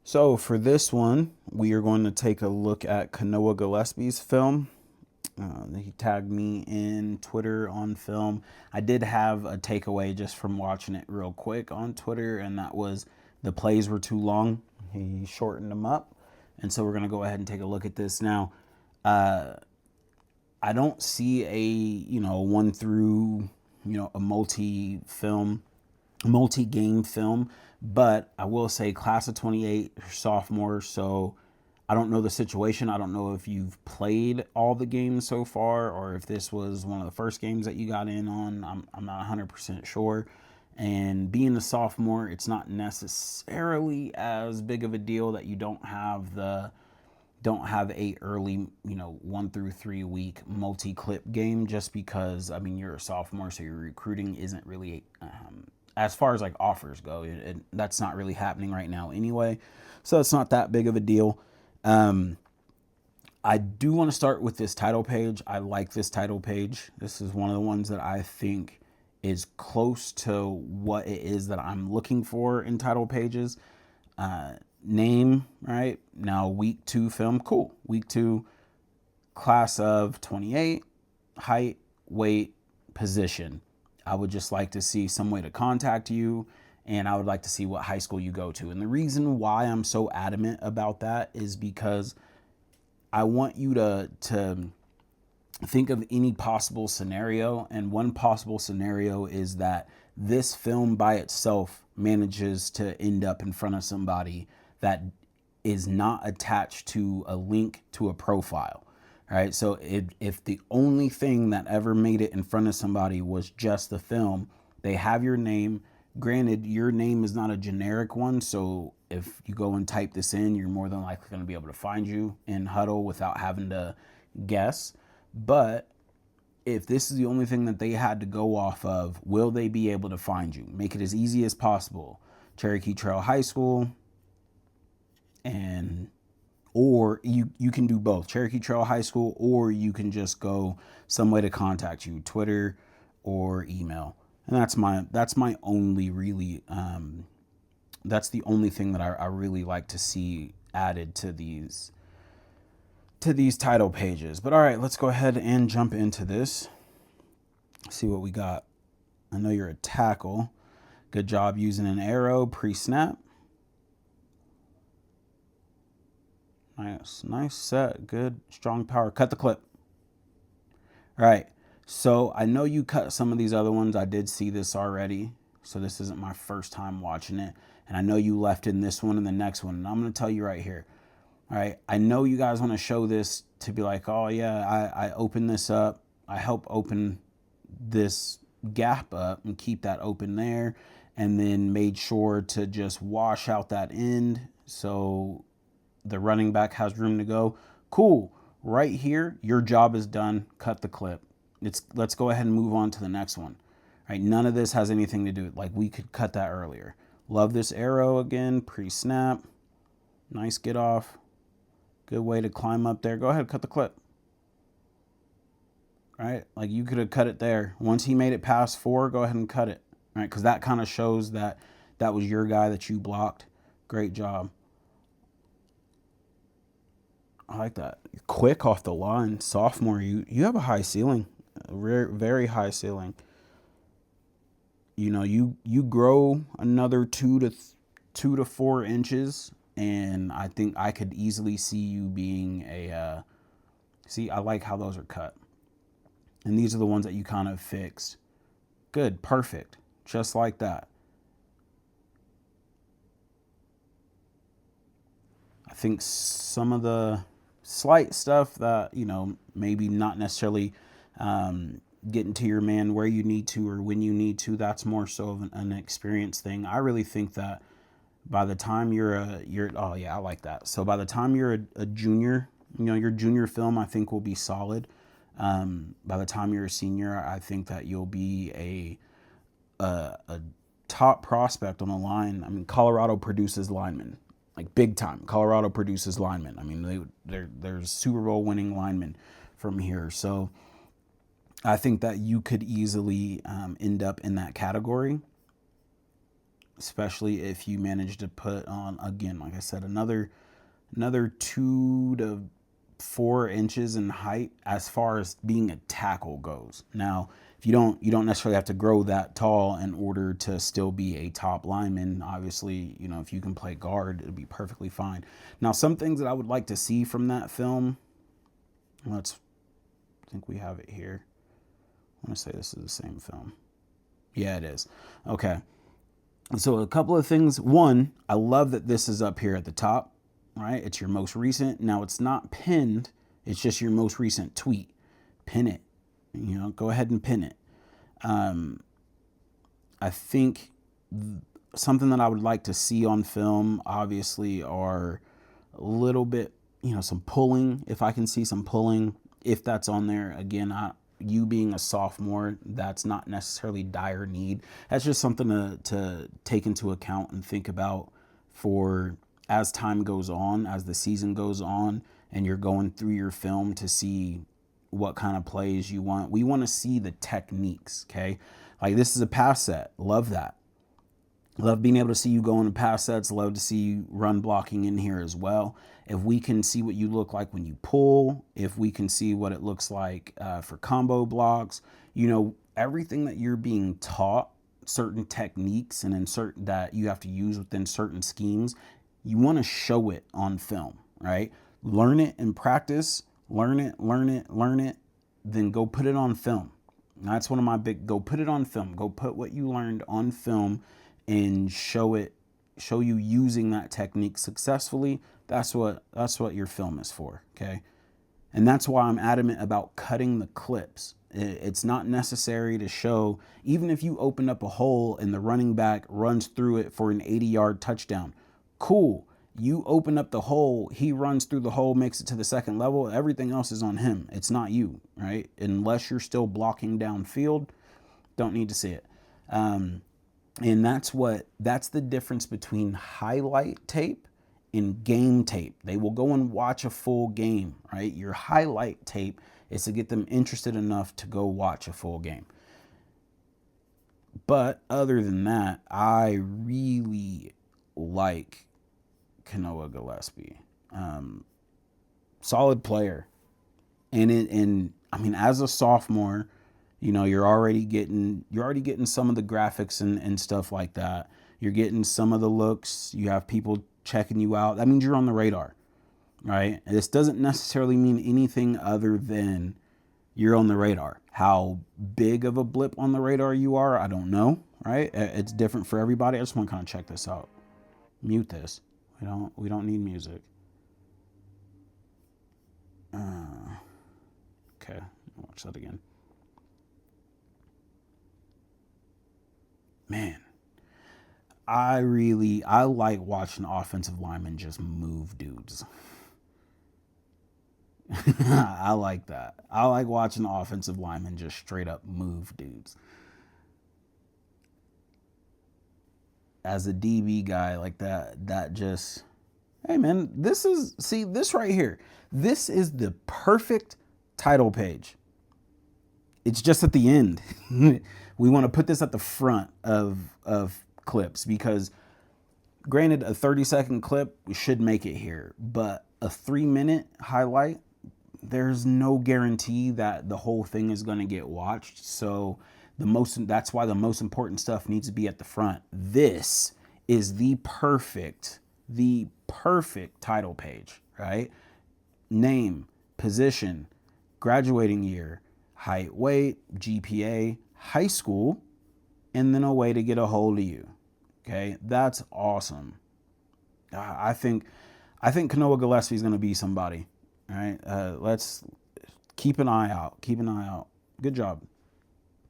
So for this one, we are going to take a look at Kanoa Gillespie's film. He tagged me in Twitter on film. I did have a takeaway just from watching it real quick on Twitter, and that was the plays were too long. He shortened them up. And so we're going to go ahead and take a look at this. Now, I don't see one through, a multi-game film, but I will say class of 28 sophomore. So I don't know the situation. I don't know if you've played all the games so far or if this was one of the first games that you got in on. I'm not 100% sure. And being a sophomore, it's not necessarily as big of a deal that you don't have a early 1 through 3 week multi-clip game, just because you're a sophomore, so your recruiting isn't really as far as like offers go, that's not really happening right now anyway, so it's not that big of a deal. I do want to start with this title page. I like this title page. This is one of the ones that I think is close to what it is that I'm looking for in title pages. Name, right? Now week 2 film, cool. Week 2, class of 28, height, weight, position. I would just like to see some way to contact you, and I would like to see what high school you go to. And the reason why I'm so adamant about that is because I want you to think of any possible scenario, and one possible scenario is that this film by itself manages to end up in front of somebody that is not attached to a link to a profile. All right, so if the only thing that ever made it in front of somebody was just the film, they have your name. Granted, your name is not a generic one, so if you go and type this in, you're more than likely going to be able to find you in Huddle without having to guess. But if this is the only thing that they had to go off of, will they be able to find you? Make it as easy as possible. Cherokee Trail High School, or you can do both, Cherokee Trail High School, or you can just go some way to contact you, Twitter or email. And that's my only really that's the only thing that I really like to see added to these title pages. But all right, let's go ahead and jump into this. See what we got. I know you're a tackle. Good job using an arrow pre-snap. Nice set. Good, strong power. Cut the clip. All right. So I know you cut some of these other ones. I did see this already. So this isn't my first time watching it. And I know you left in this one and the next one. And I'm going to tell you right here. All right. I know you guys want to show this to be like, oh yeah, I opened this up. I help open this gap up and keep that open there. And then made sure to just wash out that end so the running back has room to go. Cool. Right here, your job is done. Cut the clip. Let's go ahead and move on to the next one. All right, none of this has anything to do with, like, we could cut that earlier. Love this arrow again, pre-snap. Nice get off. Good way to climb up there. Go ahead, cut the clip. All right, like you could have cut it there. Once he made it past 4, go ahead and cut it. All right, because that kind of shows that that was your guy that you blocked. Great job. I like that. Quick off the line. Sophomore, you have a high ceiling. A very high ceiling. You grow another 2 to 4 inches, and I think I could easily see you being a see, I like how those are cut. And these are the ones that you kind of fixed. Good, perfect. Just like that. I think some of the slight stuff that, maybe not necessarily getting to your man where you need to or when you need to, that's more so of an experience thing. I really think that by the time oh yeah, I like that. So by the time you're a junior, your junior film, I think will be solid. By the time you're a senior, I think that you'll be a top prospect on the line. Colorado produces linemen. Like big time. Colorado produces linemen. There's Super Bowl winning linemen from here. So I think that you could easily end up in that category. especially if you manage to put on, again, like I said, another 2 to 4 inches in height as far as being a tackle goes. Now, if you don't necessarily have to grow that tall in order to still be a top lineman. Obviously, if you can play guard, it'll be perfectly fine. Now, some things that I would like to see from that film, I think we have it here. I want to say this is the same film. Yeah, it is. Okay. So a couple of things. One, I love that this is up here at the top, right? It's your most recent. Now, it's not pinned. It's just your most recent tweet. Pin it. Go ahead and pin it. I think something that I would like to see on film, obviously, are a little bit, some pulling. If I can see some pulling, if that's on there. Again, you being a sophomore, that's not necessarily dire need. That's just something to take into account and think about for as time goes on, as the season goes on, and you're going through your film to see what kind of plays you want. We want to see the techniques, okay? Like, this is a pass set. Love that. Love being able to see you go into pass sets. Love to see you run blocking in here as well. If we can see what you look like when you pull, if we can see what it looks like for combo blocks, everything that you're being taught, certain techniques and insert that you have to use within certain schemes, you want to show it on film, right? Learn it in practice, learn it, then go put it on film. That's one of my go put it on film. Go put what you learned on film and show you using that technique successfully. That's what your film is for, okay? And that's why I'm adamant about cutting the clips. It's not necessary to show, even if you open up a hole and the running back runs through it for an 80-yard touchdown. Cool. You open up the hole, he runs through the hole, makes it to the second level. Everything else is on him. It's not you, right? Unless you're still blocking downfield, don't need to see it. And that's the difference between highlight tape and game tape. They will go and watch a full game, right? Your highlight tape is to get them interested enough to go watch a full game. But other than that, I really like Kanoa Gillespie. Solid player. And as a sophomore, you're already getting some of the graphics and stuff like that. You're getting some of the looks. You have people checking you out. That means you're on the radar, right? This doesn't necessarily mean anything other than you're on the radar. How big of a blip on the radar you are, I don't know, right? It's different for everybody. I just want to kind of check this out. Mute this. We don't need music. Okay, watch that again. Man, I like watching offensive linemen just move dudes. I like that. I like watching offensive linemen just straight up move dudes. As a DB guy, like that just, hey man, this right here. This is the perfect title page. It's just at the end. We want to put this at the front of clips because, granted, a 30-second clip should make it here, but a 3-minute highlight, there's no guarantee that the whole thing is going to get watched. So that's why the most important stuff needs to be at the front. This is the perfect title page, right? Name, position, graduating year, height, weight, GPA, high school, and then a way to get a hold of you. Okay, that's awesome. I think Kanoa Gillespie is going to be somebody. All right, let's keep an eye out. Good job.